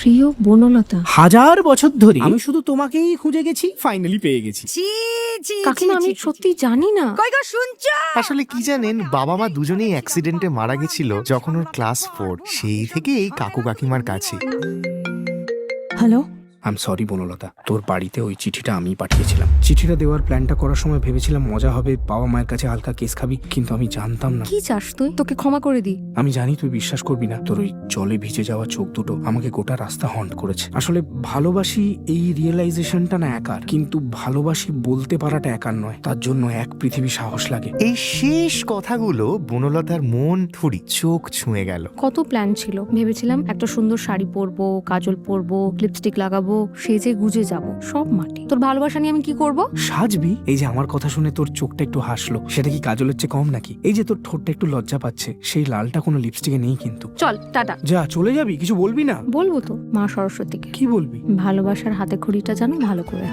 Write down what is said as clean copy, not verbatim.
প্রিয় বনলতা, 1000 বছর ধরে আমি শুধু তোমাকেই খুঁজে গেছি, ফাইনালি পেয়ে গেছি। কাকিমা আমি সত্যি জানি না। আসলে কি জানেন, বাবা মা দুজনেই অ্যাক্সিডেন্টে মারা গেছিল যখন ওর ক্লাস 4। সেই থেকে এই কাকু কাকিমার কাছে। Hello, I am sorry Banalata, তোর বাড়িতে ওই চিঠিটা আমি পাঠিয়েছিলাম। চিঠিটা দেওয়ার প্ল্যানটা করার সময় ভেবেছিলাম মজা হবে, বাবা মায়ের কাছে হালকা কেস খাবি, কিন্তু আমি জানতাম না। কি চাস তুই? তোকে ক্ষমা করে দি। আমি জানি তুই বিশ্বাস করবি না, তোর ওই জলে ভিজে যাওয়া চোখ দুটো আমাকে গোটা রাস্তা হন্ট করেছে। আসলে ভালোবাসি এই রিয়েলাইজেশনটা না একার, কিন্তু ভালোবাসি বলতে পারাটা একার নয়, তার জন্য এক পৃথিবী সাহস লাগে। এই শেষ কথাগুলো বনলতার মন থুড়ি চোখ ছুঁয়ে গেল। কত প্ল্যান ছিল, ভেবেছিলাম একটা সুন্দর শাড়ি পরবো, কাজল পরবো, লিপস্টিক লাগাবো, সেজে গুজে যাব, সব মাটি। তোর ভালোবাসা নিয়ে আমি কি করব? সাজবি? এই যে আমার কথা শুনে তোর চোখটা একটু হাসলো, সেটা কি কাজলের চেয়ে কম নাকি? এই যে তোর ঠোঁটটা একটু লজ্জা পাচ্ছে, সেই লালটা কোনো লিপস্টিকে নেই কিন্তু। চল টাটা। যা, চলে যাবি? কিছু বলবি না? বলবো তো মা সরস্বতীকে। কি বলবি? ভালোবাসার হাতে খড়িটা জানো ভালো করে।